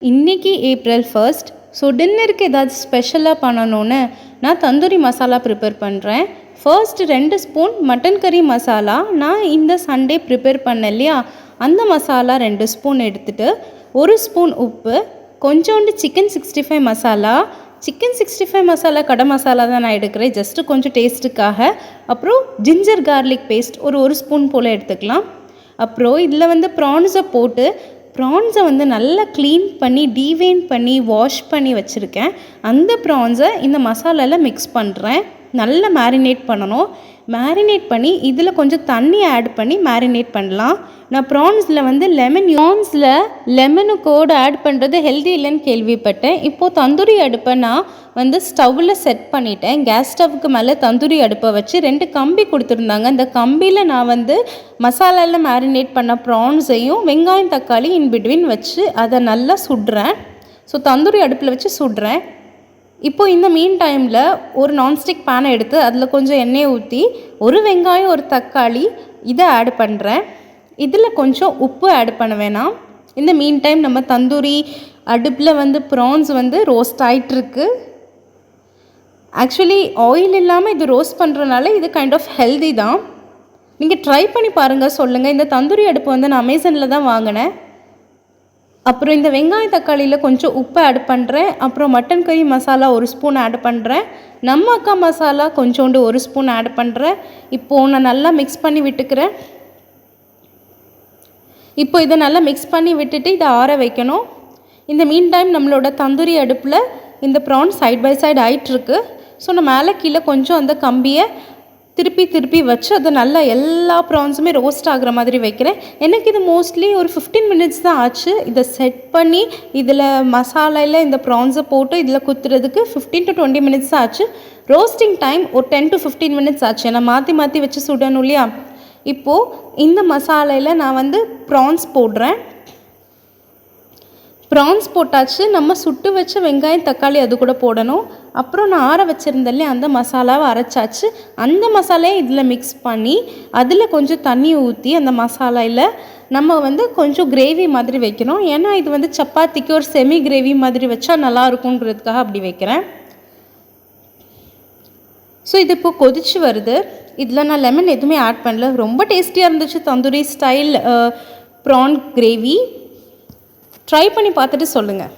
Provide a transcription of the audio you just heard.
இன்றைக்கி April 1. So டின்னருக்கு ஏதாச்சும் ஸ்பெஷலாக பண்ணணுன்னு நான் தந்தூரி மசாலா ப்ரிப்பேர் பண்ணுறேன். ஃபர்ஸ்ட் 2 ஸ்பூன் மட்டன் கறி மசாலா நான் இந்த சண்டே ப்ரிப்பேர் பண்ணேன் இல்லையா, அந்த மசாலா 2 ஸ்பூன் எடுத்துகிட்டு 1 ஸ்பூன் உப்பு, கொஞ்சோண்டு சிக்கன் 65 மசாலா. சிக்கன் 65 மசாலா கடை மசாலா தான் நான் எடுக்கிறேன், ஜஸ்ட்டு கொஞ்சம் டேஸ்ட்டுக்காக. அப்புறம் ஜிஞ்சர் கார்லிக் பேஸ்ட் ஒரு ஸ்பூன் போல் எடுத்துக்கலாம். அப்புறம் இதில் ப்ரான்ஸை போட்டு ப்ரான்ஸை நல்லா க்ளீன் பண்ணி டீவெயின் பண்ணி வாஷ் பண்ணி வச்சுருக்கேன். அந்த ப்ரான்ஸை இந்த மசாலாவில் மிக்ஸ் பண்ணுறேன். நல்லா மேரினேட் பண்ணணும். மேரினேட் பண்ணி இதில் கொஞ்சம் தண்ணி ஆட் பண்ணி மேரினேட் பண்ணலாம். நான் ப்ரான்ஸில் லெமனு கோடு ஆட் பண்ணுறது ஹெல்தி இல்லைன்னு கேள்விப்பட்டேன். இப்போது தந்தூரி அடுப்பை நான் ஸ்டவ்வில் செட் பண்ணிட்டேன். கேஸ் ஸ்டவ்வுக்கு மேலே தந்தூரி அடுப்பை வச்சு 2 கம்பி கொடுத்துருந்தாங்க. அந்த கம்பியில் நான் மசாலாவில் மேரினேட் பண்ண ப்ரான்ஸையும் வெங்காயம் தக்காளி இன்பிட்வீன் வச்சு அதை நல்லா சுடுறேன். ஸோ தந்தூரி அடுப்பில் வச்சு சுடுறேன். இப்போது இந்த மீன் டைமில் ஒரு நான்ஸ்டிக் பேனை எடுத்து அதில் கொஞ்சம் எண்ணெயை ஊற்றி 1 வெங்காயம் 1 தக்காளி இதை ஆட் பண்ணுறேன். இதில் கொஞ்சம் உப்பு ஆட் பண்ண வேணாம். இந்த மீன் டைம் நம்ம தந்தூரி அடுப்பில் ப்ரான்ஸ் ரோஸ்ட் ஆகிட்டுருக்கு. ஆக்சுவலி ஆயில் இல்லாமல் இது ரோஸ்ட் பண்ணுறதுனால இது கைண்ட் ஆஃப் ஹெல்தி தான். நீங்கள் ட்ரை பண்ணி பாருங்கள், சொல்லுங்கள். இந்த தந்தூரி அடுப்பு நான் அமேசானில் தான் வாங்கினேன். அப்புறம் இந்த வெங்காயம் தக்காளியில் கொஞ்சம் உப்பு ஆட் பண்ணுறேன். அப்புறம் மட்டன் கறி மசாலா 1 ஸ்பூன் ஆட் பண்ணுறேன். நம்ம அக்கா மசாலா கொஞ்சோண்டு 1 ஸ்பூன் ஆட் பண்ணுறேன். இப்போது நான் நல்லா மிக்ஸ் பண்ணி விட்டுக்கிறேன். இப்போ இதை நல்லா மிக்ஸ் பண்ணி விட்டுட்டு இதை ஆற வைக்கணும். இந்த மீன் டைம் நம்மளோட தந்தூரி அடுப்பில் இந்த ப்ரான் சைட் பை சைடு ஆகிட்டுருக்கு. ஸோ நான் மேலே கீழே கொஞ்சம் அந்த கம்பியை திருப்பி வச்சு அதை நல்லா எல்லா ப்ரான்ஸுமே ரோஸ்ட் ஆகிற மாதிரி வைக்கிறேன். எனக்கு இது மோஸ்ட்லி ஒரு 15 மினிட்ஸ் தான் ஆச்சு. இதை செட் பண்ணி இதில் மசாலாவில் இந்த ப்ரான்ஸை போட்டு இதில் குத்துறதுக்கு 15 to 20 மினிட்ஸ் தான் ஆச்சு. ரோஸ்டிங் டைம் ஒரு 10 to 15 மினிட்ஸ் ஆச்சு. நான் மாற்றி வச்சு சுடணும் இல்லையா. இப்போது இந்த மசாலையில் நான் ப்ரான்ஸ் போடுறேன். ப்ரான்ஸ் போட்டாச்சு. நம்ம சுட்டு வச்ச வெங்காயம் தக்காளி அது கூட போடணும். அப்புறம் நான் ஆற வச்சுருந்தேன்லே அந்த மசாலாவை அரைச்சாச்சு. அந்த மசாலையை இதில் மிக்ஸ் பண்ணி அதில் கொஞ்சம் தண்ணி ஊற்றி அந்த மசாலையில் நம்ம கொஞ்சம் கிரேவி மாதிரி வைக்கணும். ஏன்னா இது சப்பாத்திக்கு ஒரு செமி கிரேவி மாதிரி வச்சா நல்லா இருக்குங்கிறதுக்காக அப்படி வைக்கிறேன். ஸோ இது இப்போ கொதிச்சு வருது. இதில் நான் லெமன் எதுவுமே ஆட் பண்ணல. ரொம்ப டேஸ்டியாக இருந்துச்சு tandoori style prawn gravy. Try பண்ணி பார்த்துட்டு சொல்லுங்கள்.